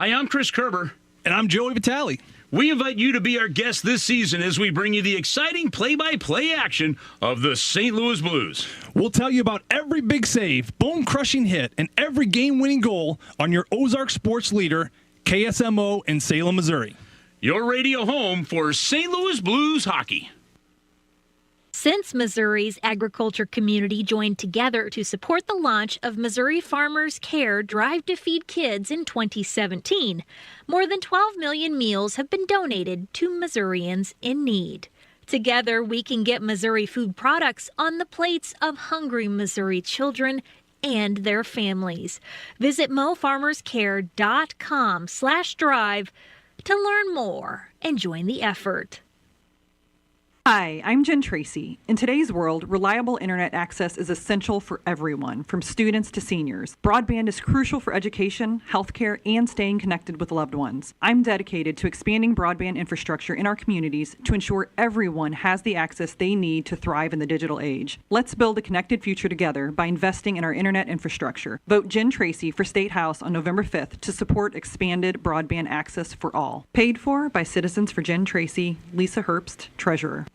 Hi, I'm Chris Kerber. And I'm Joey Vitale. We invite you to be our guest this season as we bring you the exciting play-by-play action of the St. Louis Blues. We'll tell you about every big save, bone-crushing hit, and every game-winning goal on your Ozark sports leader, KSMO in Salem, Missouri. Your radio home for St. Louis Blues hockey. Since Missouri's agriculture community joined together to support the launch of Missouri Farmers Care Drive to Feed Kids in 2017, more than 12 million meals have been donated to Missourians in need. Together, we can get Missouri food products on the plates of hungry Missouri children and their families. Visit mofarmerscare.com/drive to learn more and join the effort. Hi, I'm Jen Tracy. In today's world, reliable internet access is essential for everyone, from students to seniors. Broadband is crucial for education, healthcare, and staying connected with loved ones. I'm dedicated to expanding broadband infrastructure in our communities to ensure everyone has the access they need to thrive in the digital age. Let's build a connected future together by investing in our internet infrastructure. Vote Jen Tracy for State House on November 5th to support expanded broadband access for all. Paid for by Citizens for Jen Tracy, Lisa Herbst, Treasurer.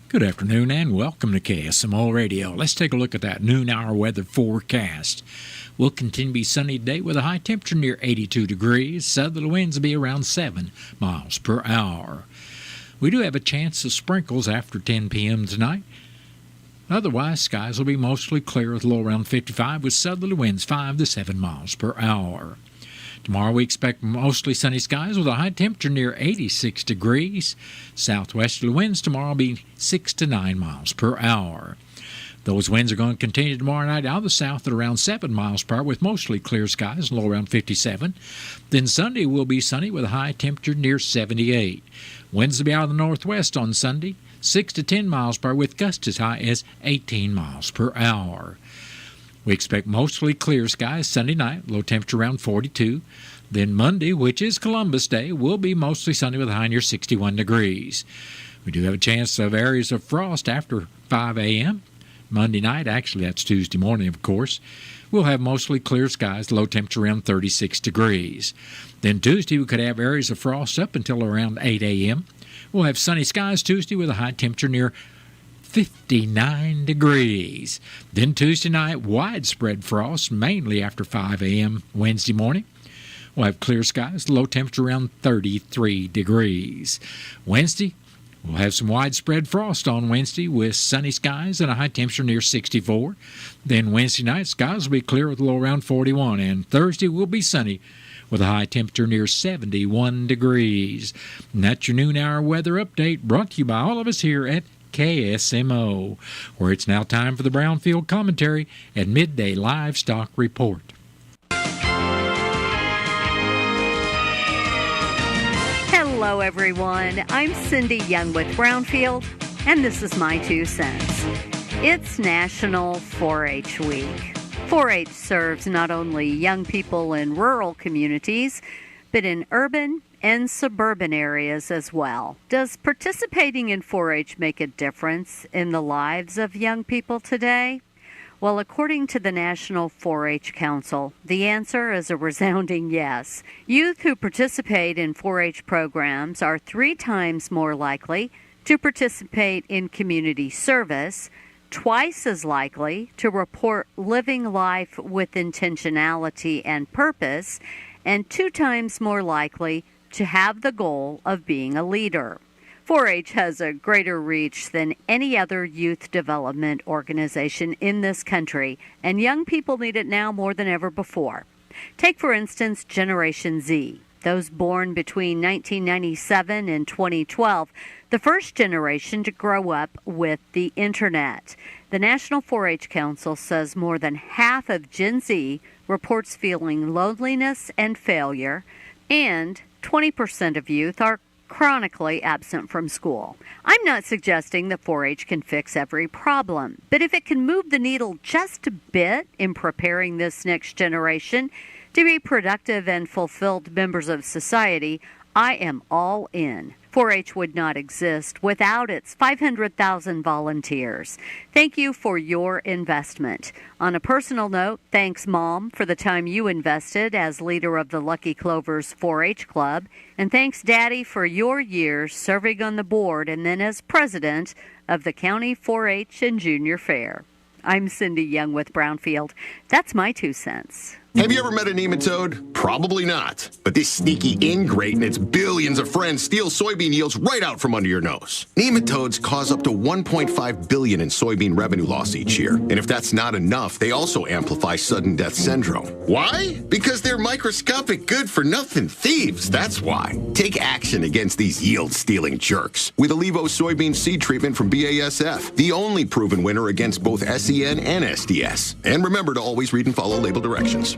Good afternoon and welcome to KSMO Radio. Let's take a look at that noon hour weather forecast. We'll continue to be sunny today with a high temperature near 82 degrees. Southerly winds will be around 7 miles per hour. We do have a chance of sprinkles after 10 p.m. tonight. Otherwise, skies will be mostly clear with a low around 55 with southerly winds 5 to 7 miles per hour. Tomorrow we expect mostly sunny skies with a high temperature near 86 degrees. Southwesterly winds tomorrow will be 6 to 9 miles per hour. Those winds are going to continue tomorrow night out of the south at around 7 miles per hour with mostly clear skies, low around 57. Then Sunday will be sunny with a high temperature near 78. Winds will be out of the northwest on Sunday, 6 to 10 miles per hour with gusts as high as 18 miles per hour. We expect mostly clear skies Sunday night, low temperature around 42. Then Monday, which is Columbus Day, will be mostly sunny with a high near 61 degrees. We do have a chance of areas of frost after 5 a.m. Monday night, actually that's Tuesday morning, of course, we'll have mostly clear skies, low temperature around 36 degrees. Then Tuesday, we could have areas of frost up until around 8 a.m. We'll have sunny skies Tuesday with a high temperature near 59 degrees. Then Tuesday night, widespread frost, mainly after 5 a.m. Wednesday morning. We'll have clear skies, low temperature around 33 degrees. Wednesday, we'll have some widespread frost on Wednesday with sunny skies and a high temperature near 64. Then Wednesday night, skies will be clear with a low around 41. And Thursday will be sunny with a high temperature near 71 degrees. And that's your noon hour weather update brought to you by all of us here at KSMO, where it's now time for the Brownfield Commentary and Midday Livestock Report. Hello, everyone. I'm Cindy Young with Brownfield, and this is my 2 cents. It's National 4-H Week. 4-H serves not only young people in rural communities, but in urban and suburban areas as well. Does participating in 4-H make a difference in the lives of young people today? Well, according to the National 4-H Council, the answer is a resounding yes. Youth who participate in 4-H programs are 3 times more likely to participate in community service, twice as likely to report living life with intentionality and purpose, and 2 times more likely to have the goal of being a leader. 4-H has a greater reach than any other youth development organization in this country, and young people need it now more than ever before. Take, for instance, Generation Z, those born between 1997 and 2012, the first generation to grow up with the Internet. The National 4-H Council says more than half of Gen Z reports feeling loneliness and failure, and 20% of youth are chronically absent from school. I'm not suggesting that 4-H can fix every problem, but if it can move the needle just a bit in preparing this next generation, To be productive and fulfilled members of society, I am all in. 4-H would not exist without its 500,000 volunteers. Thank you for your investment. On a personal note, thanks, Mom, for the time you invested as leader of the Lucky Clovers 4-H Club. And thanks, Daddy, for your years serving on the board and then as president of the County 4-H and Junior Fair. I'm Cindy Young with Brownfield. That's my 2 cents. Have you ever met a nematode? Probably not. But this sneaky ingrate and its billions of friends steal soybean yields right out from under your nose. Nematodes cause up to $1.5 billion in soybean revenue loss each year. And if that's not enough, they also amplify sudden death syndrome. Why? Because they're microscopic good-for-nothing thieves, that's why. Take action against these yield-stealing jerks with Allevo soybean seed treatment from BASF, the only proven winner against both SEN and SDS. And remember to always read and follow label directions.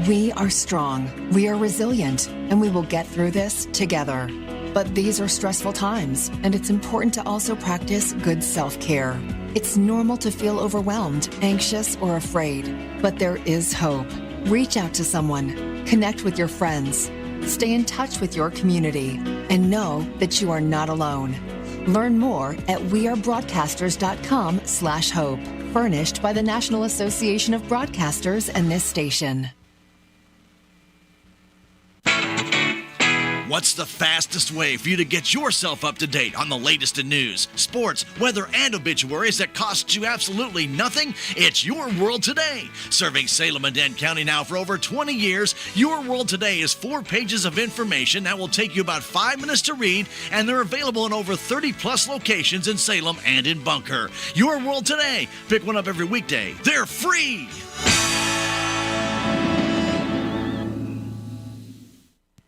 We are strong, we are resilient, and we will get through this together. But these are stressful times, and it's important to also practice good self-care. It's normal to feel overwhelmed, anxious, or afraid, but there is hope. Reach out to someone, connect with your friends, stay in touch with your community, and know that you are not alone. Learn more at wearebroadcasters.com/hope, furnished by the National Association of Broadcasters and this station. What's the fastest way for you to get yourself up to date on the latest in news, sports, weather, and obituaries that costs you absolutely nothing? It's Your World Today. Serving Salem and Dent County now for over 20 years, Your World Today is 4 pages of information that will take you about 5 minutes to read, and they're available in over 30-plus locations in Salem and in Bunker. Your World Today. Pick one up every weekday. They're free.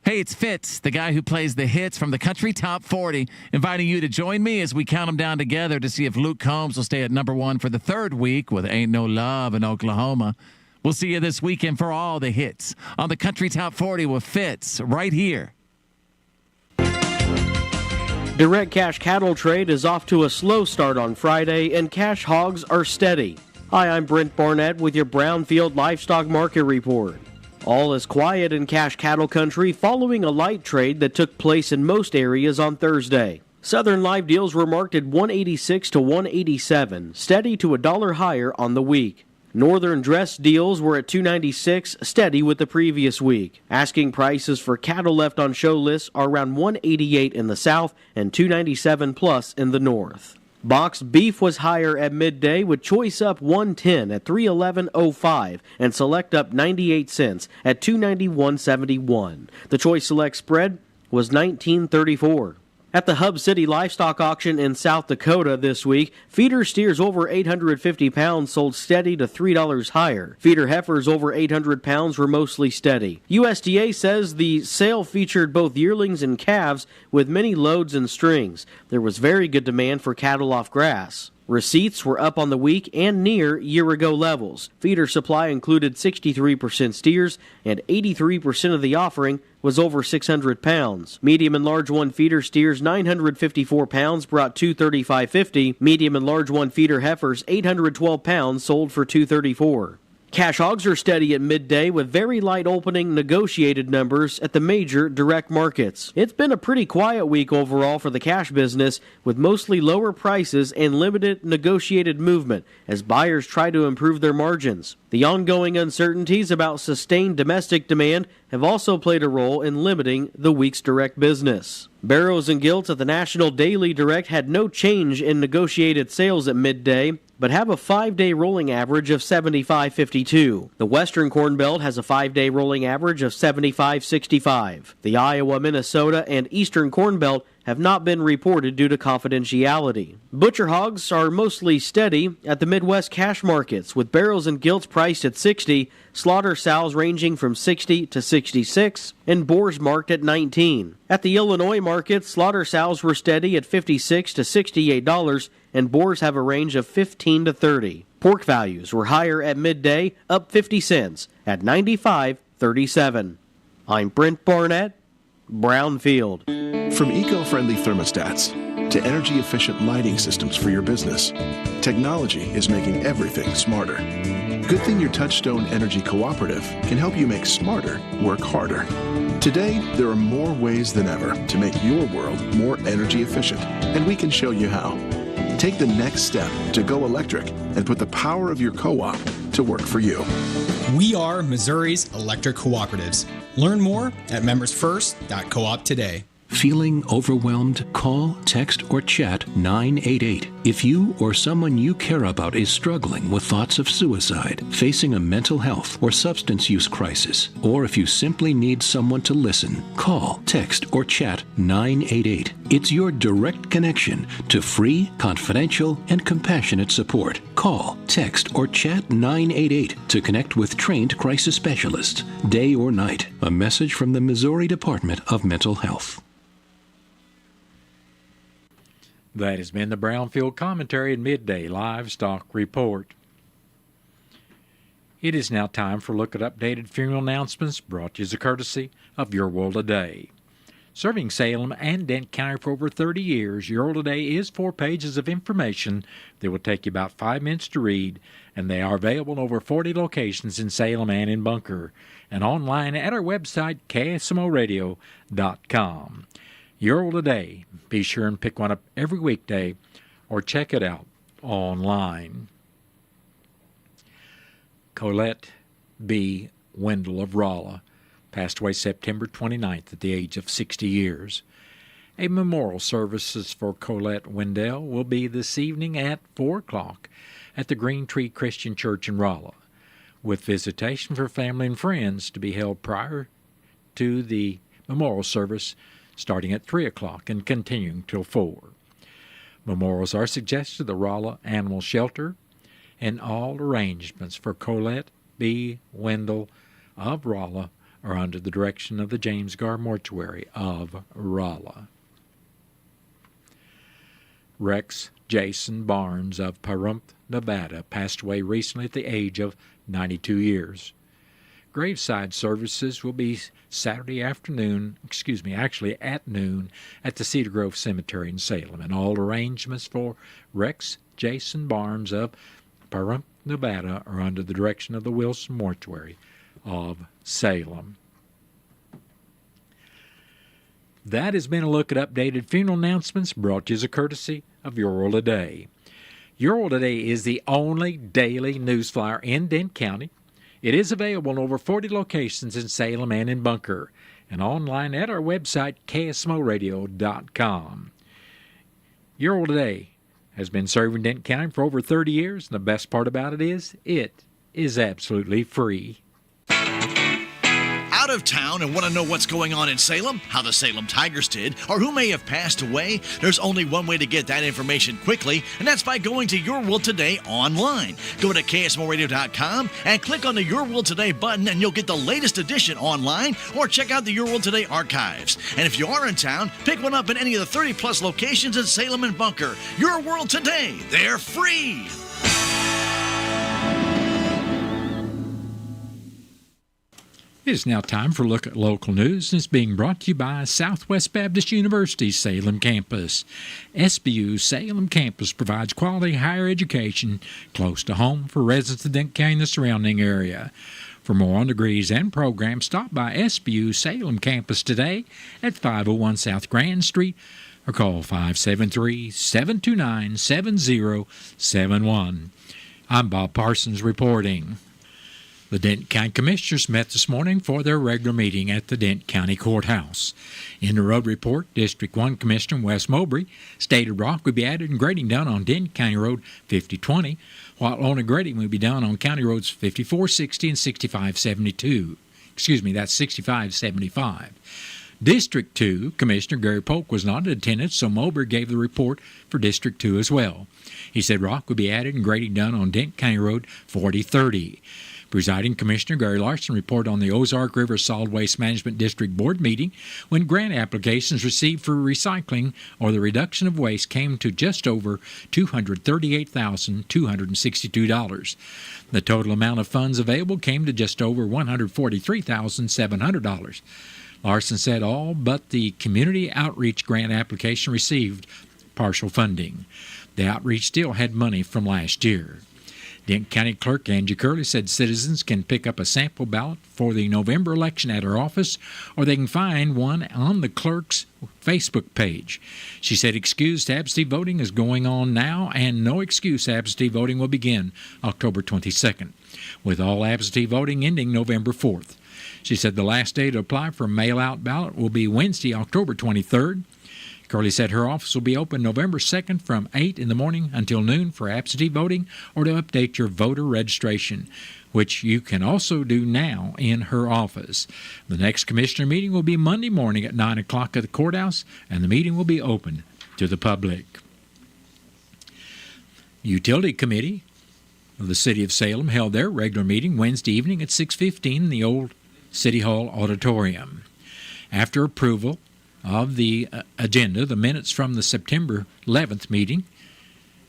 Hey, it's Fitz, the guy who plays the hits from the Country Top 40, inviting you to join me as we count them down together to see if Luke Combs will stay at number 1 for the 3rd week with Ain't No Love in Oklahoma. We'll see you this weekend for all the hits on the Country Top 40 with Fitz right here. Direct cash cattle trade is off to a slow start on Friday, and cash hogs are steady. Hi, I'm Brent Barnett with your Brownfield Livestock Market Report. All is quiet in cash cattle country following a light trade that took place in most areas on Thursday. Southern live deals were marked at $186 to $187, steady to $1 higher on the week. Northern dress deals were at $296, steady with the previous week. Asking prices for cattle left on show lists are around $188 in the south and $297 plus in the north. Boxed beef was higher at midday with choice up $110 at $311.05 and select up 98 cents at $291.71. The choice select spread was $19.34. At the Hub City Livestock Auction in South Dakota this week, feeder steers over 850 pounds sold steady to $3 higher. Feeder heifers over 800 pounds were mostly steady. USDA says the sale featured both yearlings and calves with many loads and strings. There was very good demand for cattle off grass. Receipts were up on the week and near year-ago levels. Feeder supply included 63% steers, and 83% of the offering was over 600 pounds. Medium and large one feeder steers 954 pounds brought $235.50. Medium and large one feeder heifers 812 pounds sold for $234. Cash hogs are steady at midday with very light opening negotiated numbers at the major direct markets. It's been a pretty quiet week overall for the cash business with mostly lower prices and limited negotiated movement as buyers try to improve their margins. The ongoing uncertainties about sustained domestic demand have also played a role in limiting the week's direct business. Barrows and Gilts at the National Daily Direct had no change in negotiated sales at midday, but have a 5-day rolling average of 75.52. The Western Corn Belt has a 5-day rolling average of 75.65. The Iowa, Minnesota, and Eastern Corn Belt have not been reported due to confidentiality. Butcher hogs are mostly steady at the Midwest cash markets, with barrels and gilts priced at 60, slaughter sows ranging from 60 to 66, and boars marked at 19. At the Illinois market, slaughter sows were steady at $56 to $68, and boars have a range of 15 to 30. Pork values were higher at midday, up 50 cents at 95.37. I'm Brent Barnett, Brownfield. From eco-friendly thermostats to energy-efficient lighting systems for your business. Technology is making everything smarter. Good thing your Touchstone Energy Cooperative can help you make smarter work harder. Today, there are more ways than ever to make your world more energy efficient, and we can show you how. Take the next step to go electric and put the power of your co-op to work for you. We are Missouri's electric cooperatives. Learn more at membersfirst.coop today. Feeling overwhelmed? Call, text, or chat 988. If you or someone you care about is struggling with thoughts of suicide, facing a mental health or substance use crisis, or if you simply need someone to listen, call, text, or chat 988. It's your direct connection to free, confidential, and compassionate support. Call, text, or chat 988 to connect with trained crisis specialists, day or night. A message from the Missouri Department of Mental Health. That has been the Brownfield Commentary and Midday Livestock Report. It is now time for a look at updated funeral announcements brought to you as a courtesy of Your World Today. Serving Salem and Dent County for over 30 years, Your World Today is 4 pages of information that will take you about 5 minutes to read, and they are available in over 40 locations in Salem and in Bunker, and online at our website, KSMOradio.com. Your World Today. Be sure and pick one up every weekday or check it out online. Colette B. Wendell of Rolla passed away September 29th at the age of 60 years. A memorial services for Colette Wendell will be this evening at 4 o'clock at the Green Tree Christian Church in Rolla, with visitation for family and friends to be held prior to the memorial service starting at 3 o'clock and continuing till 4. Memorials are suggested at the Rolla Animal Shelter, and all arrangements for Colette B. Wendell of Rolla are under the direction of the James Gar Mortuary of Rolla. Rex Jason Barnes of Pahrump, Nevada, passed away recently at the age of 92 years. Graveside services will be Saturday afternoon, at noon, at the Cedar Grove Cemetery in Salem, and all arrangements for Rex Jason Barnes of Pahrump, Nevada are under the direction of the Wilson Mortuary of Salem. That has been a look at updated funeral announcements brought to you as a courtesy of Your World Today. Your World Today is the only daily news flyer in Dent County. It is available in over 40 locations in Salem and in Bunker, and online at our website, KSMOradio.com. Your World Today has been serving Dent County for over 30 years, and the best part about it is absolutely free. Out of town and want to know what's going on in Salem, how the Salem Tigers did, or who may have passed away? There's only one way to get that information quickly, and that's by going to Your World Today online. Go to KSMOradio.com and click on the Your World Today button, and you'll get the latest edition online, or check out the Your World Today archives. And if you are in town, pick one up in any of the 30-plus locations in Salem and Bunker. Your World Today, they're free! It is now time for a look at local news, and it's being brought to you by Southwest Baptist University's Salem campus. SBU's Salem campus provides quality higher education close to home for residents of Dent County and the surrounding area. For more on degrees and programs, stop by SBU's Salem campus today at 501 South Grand Street or call 573-729-7071. I'm Bob Parsons reporting. The Dent County Commissioners met this morning for their regular meeting at the Dent County Courthouse. In the road report, District 1 Commissioner Wes Mowbray stated rock would be added and grading done on Dent County Road 5020, while only grading would be done on County Roads 5460 and 6572. That's 6575. District 2 Commissioner Gary Polk was not in attendance, so Mowbray gave the report for District 2 as well. He said rock would be added and grading done on Dent County Road 4030. Presiding Commissioner Gary Larson reported on the Ozark River Solid Waste Management District Board meeting when grant applications received for recycling or the reduction of waste came to just over $238,262. The total amount of funds available came to just over $143,700. Larson said all but the community outreach grant application received partial funding. The outreach still had money from last year. Denton County Clerk Angie Curley said citizens can pick up a sample ballot for the November election at her office, or they can find one on the clerk's Facebook page. She said excused absentee voting is going on now, and no excuse absentee voting will begin October 22nd, with all absentee voting ending November 4th. She said the last day to apply for a mail-out ballot will be Wednesday, October 23rd. Curley said her office will be open November 2nd from 8 in the morning until noon for absentee voting or to update your voter registration, which you can also do now in her office. The next commissioner meeting will be Monday morning at 9 o'clock at the courthouse, and the meeting will be open to the public. Utility Committee of the City of Salem held their regular meeting Wednesday evening at 6:15 in the old City Hall auditorium. After approval of the agenda, the minutes from the September 11th meeting,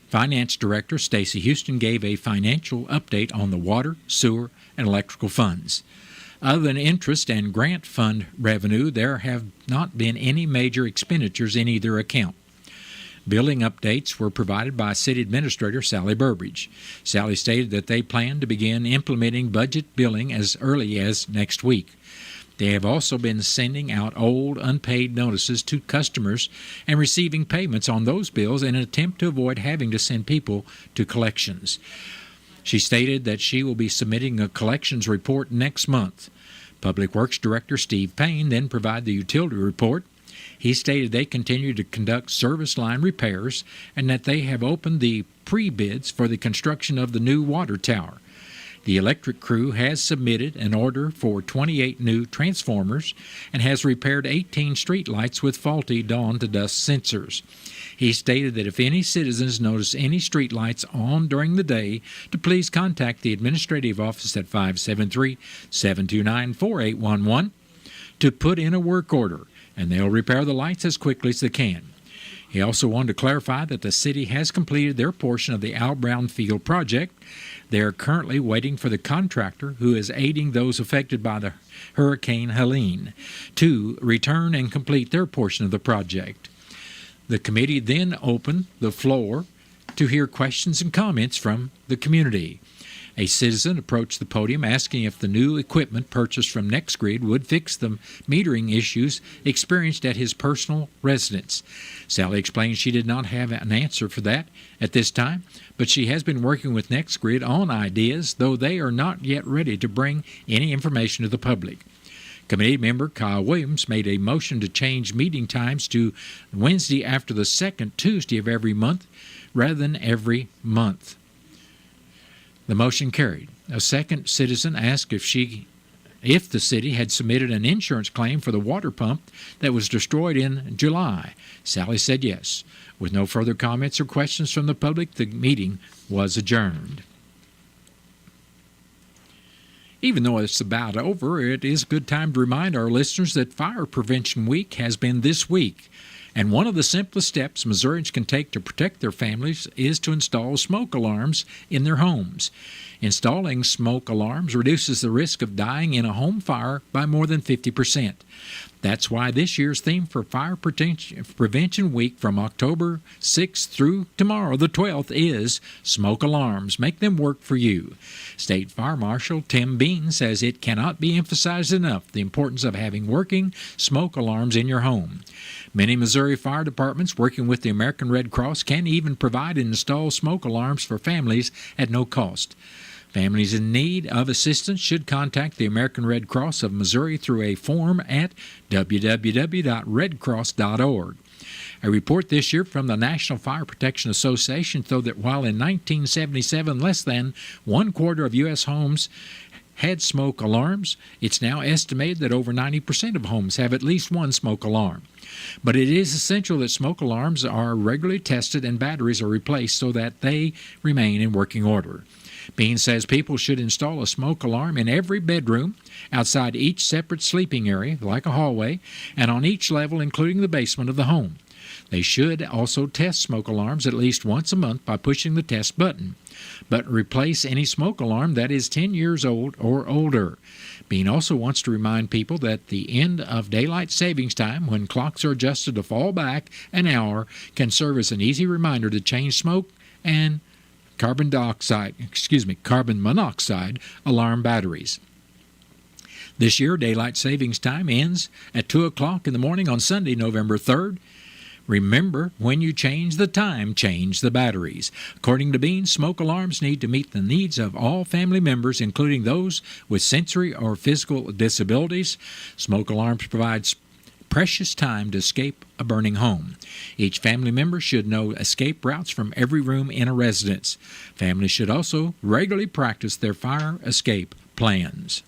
Finance Director Stacy Houston gave a financial update on the water, sewer, and electrical funds. Other than interest and grant fund revenue, there have not been any major expenditures in either account. Billing updates were provided by City Administrator Sally Burbridge. Sally stated that they plan to begin implementing budget billing as early as next week. They have also been sending out old, unpaid notices to customers and receiving payments on those bills in an attempt to avoid having to send people to collections. She stated that she will be submitting a collections report next month. Public Works Director Steve Payne then provided the utility report. He stated they continue to conduct service line repairs and that they have opened the pre-bids for the construction of the new water tower. The electric crew has submitted an order for 28 new transformers and has repaired 18 streetlights with faulty dawn-to-dusk sensors. He stated that if any citizens notice any streetlights on during the day, to please contact the administrative office at 573-729-4811 to put in a work order, and they'll repair the lights as quickly as they can. He also wanted to clarify that the city has completed their portion of the Al Brown Field project. They are currently waiting for the contractor who is aiding those affected by the Hurricane Helene to return and complete their portion of the project. The committee then opened the floor to hear questions and comments from the community. A citizen approached the podium asking if the new equipment purchased from NextGrid would fix the metering issues experienced at his personal residence. Sally explained she did not have an answer for that at this time, but she has been working with NextGrid on ideas, though they are not yet ready to bring any information to the public. Committee member Kyle Williams made a motion to change meeting times to Wednesday after the second Tuesday of every month rather than every month. The motion carried. A second citizen asked if the city had submitted an insurance claim for the water pump that was destroyed in July. Sally said yes. With no further comments or questions from the public, the meeting was adjourned. Even though it's about over, it is a good time to remind our listeners that Fire Prevention Week has been this week. And one of the simplest steps Missourians can take to protect their families is to install smoke alarms in their homes. Installing smoke alarms reduces the risk of dying in a home fire by more than 50%. That's why this year's theme for Fire Prevention Week from October 6th through tomorrow, the 12th, is Smoke Alarms. Make them work for you. State Fire Marshal Tim Bean says it cannot be emphasized enough the importance of having working smoke alarms in your home. Many Missouri fire departments working with the American Red Cross can even provide and install smoke alarms for families at no cost. Families in need of assistance should contact the American Red Cross of Missouri through a form at www.redcross.org. A report this year from the National Fire Protection Association showed that while in 1977 less than 1/4 of U.S. homes had smoke alarms, it's now estimated that over 90% of homes have at least one smoke alarm. But it is essential that smoke alarms are regularly tested and batteries are replaced so that they remain in working order. Bean says people should install a smoke alarm in every bedroom, outside each separate sleeping area, like a hallway, and on each level, including the basement of the home. They should also test smoke alarms at least once a month by pushing the test button, but replace any smoke alarm that is 10 years old or older. Bean also wants to remind people that the end of daylight savings time, when clocks are adjusted to fall back an hour, can serve as an easy reminder to change smoke and carbon monoxide alarm batteries. This year, daylight savings time ends at 2 o'clock in the morning on Sunday, November 3rd. Remember, when you change the time, change the batteries. According to Bean, smoke alarms need to meet the needs of all family members, including those with sensory or physical disabilities. Smoke alarms provide precious time to escape a burning home. Each family member should know escape routes from every room in a residence. Families should also regularly practice their fire escape plans.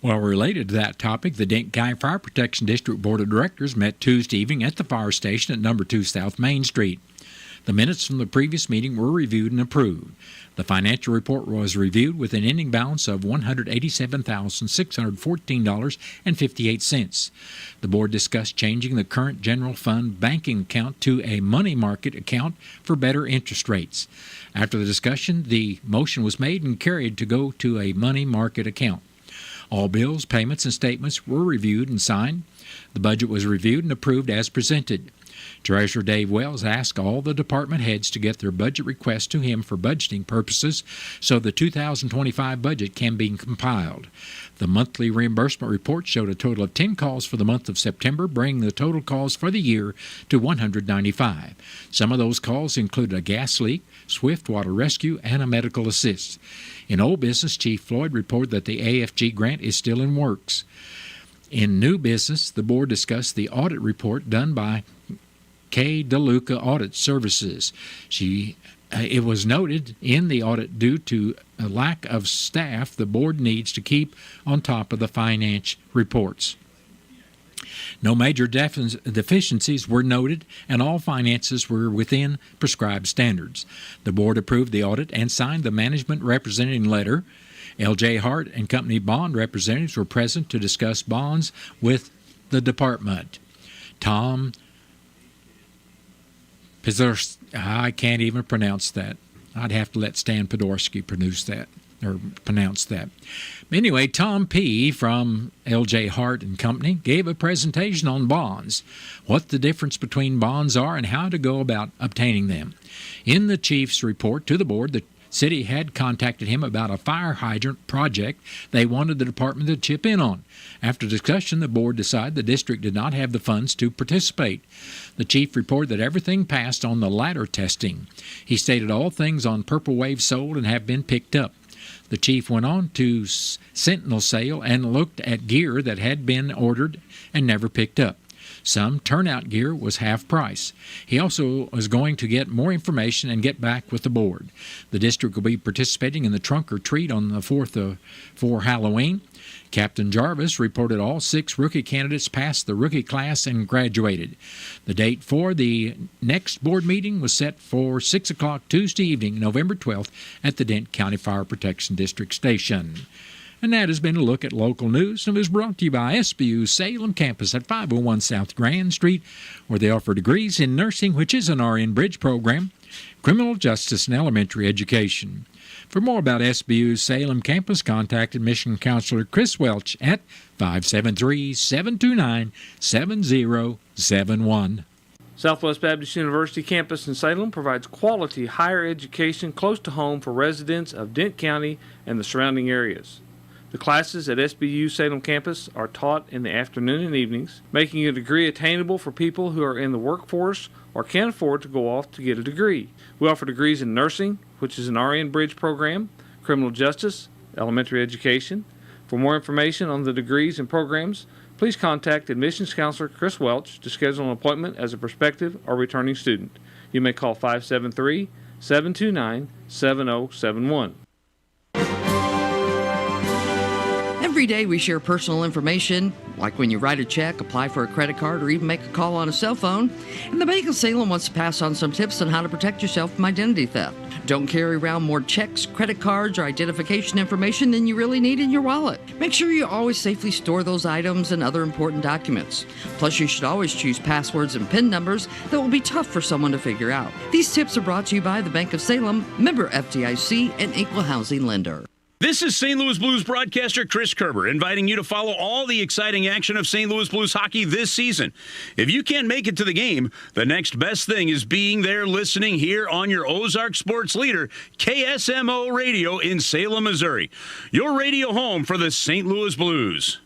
Well, related to that topic, the Dent County Fire Protection District Board of Directors met Tuesday evening at the fire station at number 2 South Main Street. The minutes from the previous meeting were reviewed and approved. The financial report was reviewed with an ending balance of $187,614.58. The board discussed changing the current general fund banking account to a money market account for better interest rates. After the discussion, the motion was made and carried to go to a money market account. All bills, payments, and statements were reviewed and signed. The budget was reviewed and approved as presented. Treasurer Dave Wells asked all the department heads to get their budget requests to him for budgeting purposes so the 2025 budget can be compiled. The monthly reimbursement report showed a total of 10 calls for the month of September, bringing the total calls for the year to 195. Some of those calls included a gas leak, swift water rescue, and a medical assist. In old business, Chief Floyd reported that the AFG grant is still in works. In new business, the board discussed the audit report done by K. DeLuca Audit Services. It was noted in the audit due to a lack of staff, the board needs to keep on top of the finance reports. No major deficiencies were noted, and all finances were within prescribed standards. The board approved the audit and signed the management representing letter. L.J. Hart and Company bond representatives were present to discuss bonds with the department. Tom Pizarro, I can't even pronounce that. I'd have to let Stan Podorski pronounce that. Anyway, Tom P. from L.J. Hart and Company gave a presentation on bonds, what the difference between bonds are, and how to go about obtaining them. In the chief's report to the board, the city had contacted him about a fire hydrant project they wanted the department to chip in on. After discussion, the board decided the district did not have the funds to participate. The chief reported that everything passed on the ladder testing. He stated all things on Purple Wave sold and have been picked up. The chief went on to Sentinel sale and looked at gear that had been ordered and never picked up. Some turnout gear was half price. He also was going to get more information and get back with the board. The district will be participating in the trunk or treat on the 4th for Halloween. Captain Jarvis reported all 6 rookie candidates passed the rookie class and graduated. The date for the next board meeting was set for 6 o'clock Tuesday evening, November 12th, at the Dent County Fire Protection District Station. And that has been a look at local news, and was brought to you by SBU Salem Campus at 501 South Grand Street, where they offer degrees in nursing, which is an RN Bridge program, criminal justice, and elementary education. For more about SBU's Salem campus, contact Admission Counselor Chris Welch at 573-729-7071. Southwest Baptist University campus in Salem provides quality higher education close to home for residents of Dent County and the surrounding areas. The classes at SBU Salem campus are taught in the afternoon and evenings, making a degree attainable for people who are in the workforce or can't afford to go off to get a degree. We offer degrees in nursing, which is an RN Bridge program, criminal justice, elementary education. For more information on the degrees and programs, please contact Admissions Counselor Chris Welch to schedule an appointment as a prospective or returning student. You may call 573-729-7071. Every day we share personal information, like when you write a check, apply for a credit card, or even make a call on a cell phone. And the Bank of Salem wants to pass on some tips on how to protect yourself from identity theft. Don't carry around more checks, credit cards, or identification information than you really need in your wallet. Make sure you always safely store those items and other important documents. Plus, you should always choose passwords and PIN numbers that will be tough for someone to figure out. These tips are brought to you by the Bank of Salem, member FDIC, and equal housing lender. This is St. Louis Blues broadcaster Chris Kerber inviting you to follow all the exciting action of St. Louis Blues hockey this season. If you can't make it to the game, the next best thing is being there listening here on your Ozark sports leader, KSMO Radio in Salem, Missouri. Your radio home for the St. Louis Blues.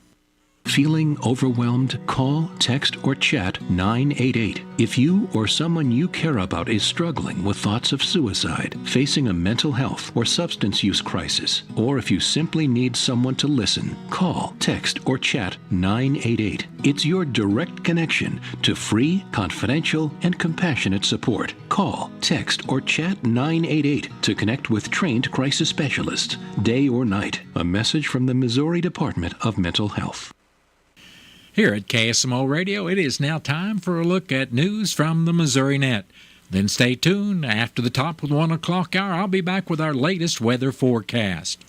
Feeling overwhelmed? Call, text, or chat 988. If you or someone you care about is struggling with thoughts of suicide, facing a mental health or substance use crisis, or if you simply need someone to listen, call, text, or chat 988. It's your direct connection to free, confidential, and compassionate support. Call, text, or chat 988 to connect with trained crisis specialists, day or night. A message from the Missouri Department of Mental Health. Here at KSMO Radio, it is now time for a look at news from the Missouri Net. Then stay tuned. After the top of the 1 o'clock hour, I'll be back with our latest weather forecast.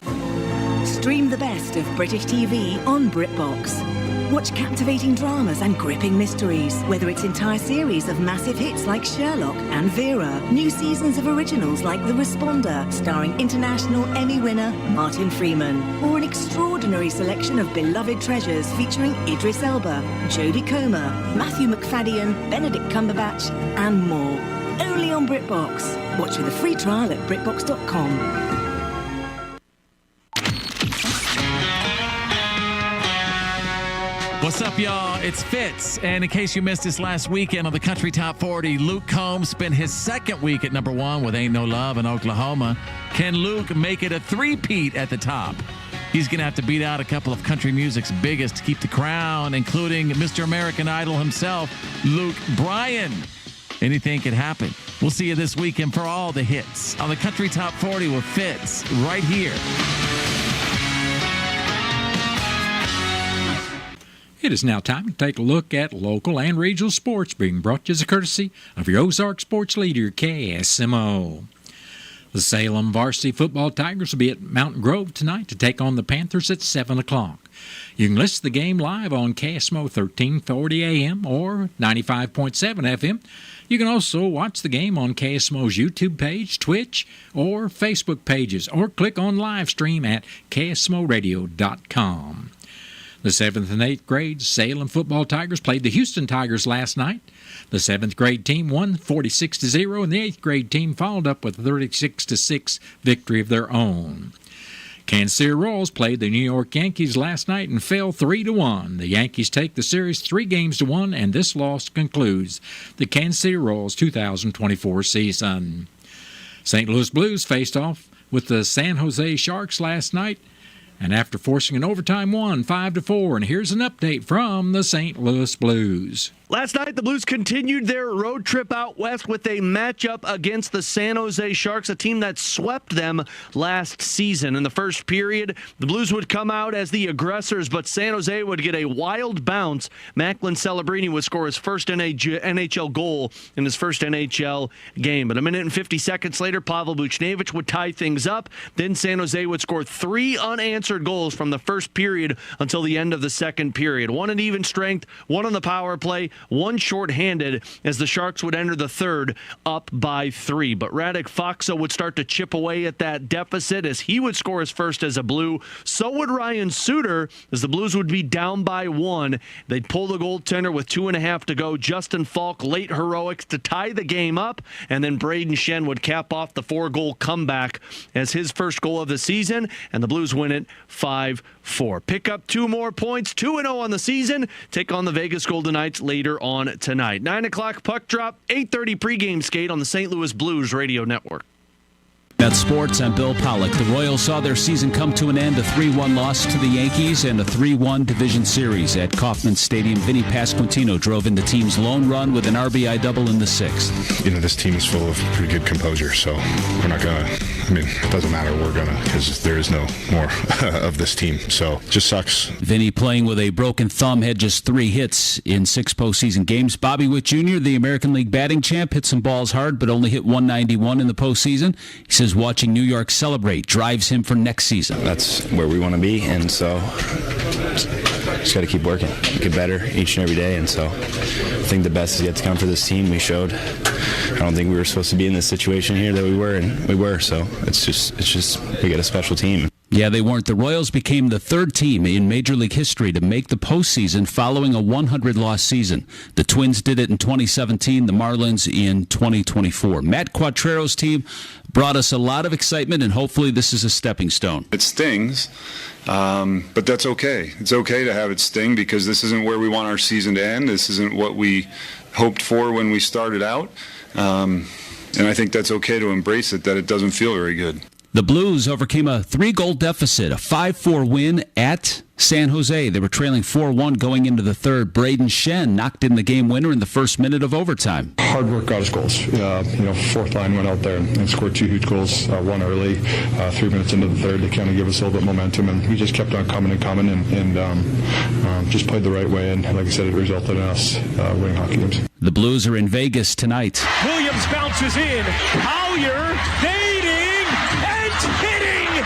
Stream the best of British TV on BritBox. Watch captivating dramas and gripping mysteries, whether it's entire series of massive hits like Sherlock and Vera, new seasons of originals like The Responder, starring international Emmy winner Martin Freeman, or an extraordinary selection of beloved treasures featuring Idris Elba, Jodie Comer, Matthew McFadden, Benedict Cumberbatch, and more. Only on BritBox. Watch with a free trial at BritBox.com. What's up, y'all? It's Fitz. And in case you missed this last weekend on the Country Top 40, Luke Combs spent his second week at number 1 with Ain't No Love in Oklahoma. Can Luke make it a three-peat at the top? He's going to have to beat out a couple of country music's biggest to keep the crown, including Mr. American Idol himself, Luke Bryan. Anything could happen. We'll see you this weekend for all the hits on the Country Top 40 with Fitz right here. It is now time to take a look at local and regional sports being brought to you as a courtesy of your Ozark sports leader, KSMO. The Salem varsity football Tigers will be at Mountain Grove tonight to take on the Panthers at 7 o'clock. You can listen to the game live on KSMO 1340 AM or 95.7 FM. You can also watch the game on KSMO's YouTube page, Twitch, or Facebook pages, or click on live stream at ksmoradio.com. The 7th and 8th grade Salem football Tigers played the Houston Tigers last night. The 7th grade team won 46-0, and the 8th grade team followed up with a 36-6 victory of their own. Kansas City Royals played the New York Yankees last night and fell 3-1. The Yankees take the series 3-1, and this loss concludes the Kansas City Royals 2024 season. St. Louis Blues faced off with the San Jose Sharks last night, and after forcing an overtime, won 5-4. And here's an update from the St. Louis Blues. Last night, the Blues continued their road trip out west with a matchup against the San Jose Sharks, a team that swept them last season. In the first period, the Blues would come out as the aggressors, but San Jose would get a wild bounce. Macklin Celebrini would score his first NHL goal in his first NHL game. But a minute and 50 seconds later, Pavel Buchnevich would tie things up. Then San Jose would score 3 unanswered goals from the first period until the end of the second period. 1 at even strength, 1 on the power play, 1 shorthanded, as the Sharks would enter the third up by 3. But Radek Faksa would start to chip away at that deficit as he would score his first as a Blue. So would Ryan Suter as the Blues would be down by 1. They'd pull the goaltender with 2.5 to go. Justin Falk, late heroics to tie the game up, and then Braden Shen would cap off the 4-goal comeback as his first goal of the season, and the Blues win it 5-4. Pick up 2 more points, 2-0 on the season. Take on the Vegas Golden Knights later on tonight. 9 o'clock puck drop, 8:30 pregame skate on the St. Louis Blues radio network. That's sports. I'm Bill Pollock. The Royals saw their season come to an end, a 3-1 loss to the Yankees and a 3-1 division series at Kauffman Stadium. Vinny Pasquantino drove in the team's lone run with an RBI double in the 6th. You know, this team is full of pretty good composure, so we're not going to, it doesn't matter, we're going to, because there is no more of this team, so it just sucks. Vinny, playing with a broken thumb, had just 3 hits in 6 postseason games. Bobby Witt Jr., the American League batting champ, hit some balls hard, but only hit 191 in the postseason. He says watching New York celebrate drives him for next season. That's where we want to be, and so just got to keep working, get better each and every day, and so I think the best is yet to come for this team. We showed, I don't think we were supposed to be in this situation here that we were, and we were, so it's just we got a special team. Yeah, they weren't. The Royals became the third team in Major League history to make the postseason following a 100-loss season. The Twins did it in 2017, the Marlins in 2024. Matt Quattro's team brought us a lot of excitement, and hopefully this is a stepping stone. It stings, but that's okay. It's okay to have it sting because this isn't where we want our season to end. This isn't what we hoped for when we started out, and I think that's okay to embrace it, that it doesn't feel very good. The Blues overcame a 3-goal deficit, a 5-4 win at San Jose. They were trailing 4-1 going into the third. Braden Shen knocked in the game winner in the first minute of overtime. Hard work got us goals. Fourth line went out there and scored 2 huge goals, one early, 3 minutes into the third to kind of give us a little bit of momentum, and we just kept on coming and just played the right way, and like I said, it resulted in us winning hockey games. The Blues are in Vegas tonight. Williams bounces in. Collier fading and hitting.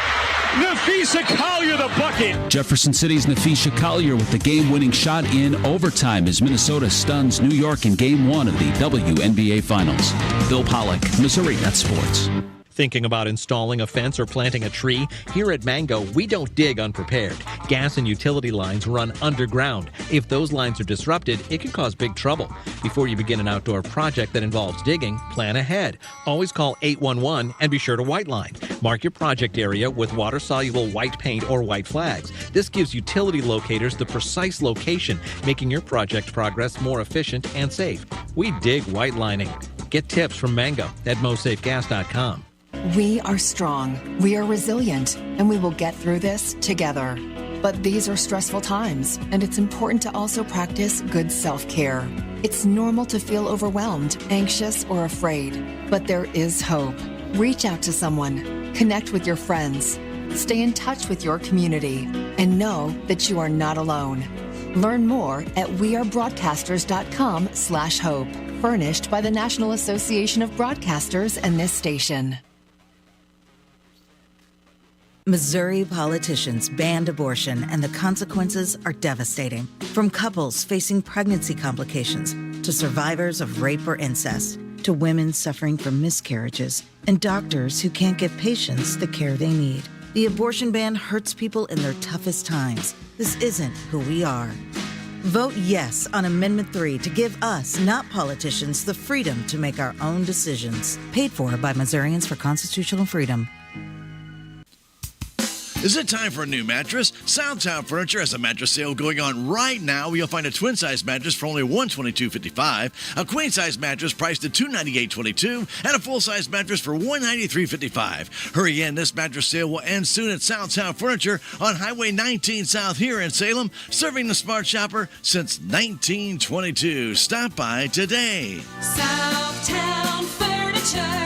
Nafisa Collier the bucket. Jefferson City's Nafisa Collier with the game-winning shot in overtime as Minnesota stuns New York in Game 1 of the WNBA Finals. Bill Pollock, Missouri Net Sports. Thinking about installing a fence or planting a tree? Here at Mango, we don't dig unprepared. Gas and utility lines run underground. If those lines are disrupted, it can cause big trouble. Before you begin an outdoor project that involves digging, plan ahead. Always call 811 and be sure to white line. Mark your project area with water-soluble white paint or white flags. This gives utility locators the precise location, making your project progress more efficient and safe. We dig white lining. Get tips from Mango at mosafegas.com. We are strong, we are resilient, and we will get through this together. But these are stressful times, and it's important to also practice good self-care. It's normal to feel overwhelmed, anxious, or afraid, but there is hope. Reach out to someone, connect with your friends, stay in touch with your community, and know that you are not alone. Learn more at wearebroadcasters.com/hope, furnished by the National Association of Broadcasters and this station. Missouri politicians banned abortion, and the consequences are devastating. From couples facing pregnancy complications, to survivors of rape or incest, to women suffering from miscarriages, and doctors who can't give patients the care they need. The abortion ban hurts people in their toughest times. This isn't who we are. Vote yes on Amendment 3 to give us, not politicians, the freedom to make our own decisions. Paid for by Missourians for Constitutional Freedom. Is it time for a new mattress? Soundtown Furniture has a mattress sale going on right now where you'll find a twin-size mattress for only $122.55, a queen-size mattress priced at $298.22, and a full-size mattress for $193.55. Hurry in, this mattress sale will end soon at Soundtown Furniture on Highway 19 South here in Salem, serving the smart shopper since 1922. Stop by today. Southtown Furniture.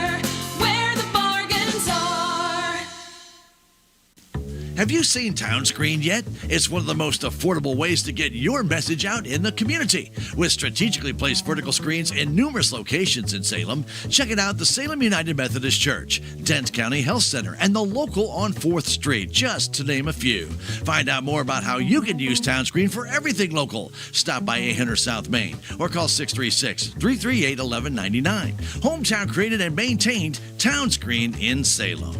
Have you seen Town Screen yet? It's one of the most affordable ways to get your message out in the community. With strategically placed vertical screens in numerous locations in Salem, check it out: the Salem United Methodist Church, Dent County Health Center, and the local on 4th Street, just to name a few. Find out more about how you can use Town Screen for everything local. Stop by 800 South Main or call 636-338-1199. Hometown created and maintained, Town Screen in Salem.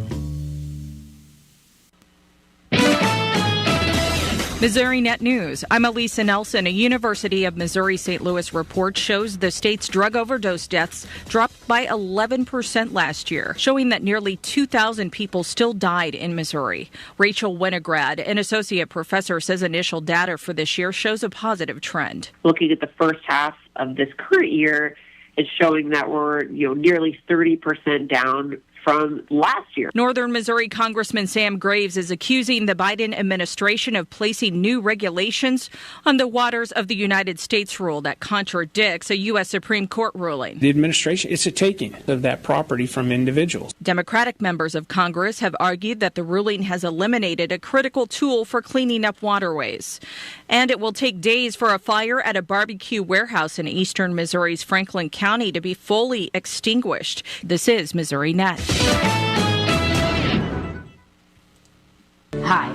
Missouri Net News. I'm Elisa Nelson. A University of Missouri-St. Louis report shows the state's drug overdose deaths dropped by 11% last year, showing that nearly 2,000 people still died in Missouri. Rachel Winograd, an associate professor, says initial data for this year shows a positive trend. Looking at the first half of this current year, it's showing that we're nearly 30% down from last year. Northern Missouri Congressman Sam Graves is accusing the Biden administration of placing new regulations on the waters of the United States rule that contradicts a U.S. Supreme Court ruling. The administration, it's a taking of that property from individuals. Democratic members of Congress have argued that the ruling has eliminated a critical tool for cleaning up waterways. And it will take days for a fire at a barbecue warehouse in eastern Missouri's Franklin County to be fully extinguished. This is Missouri Net. Hi.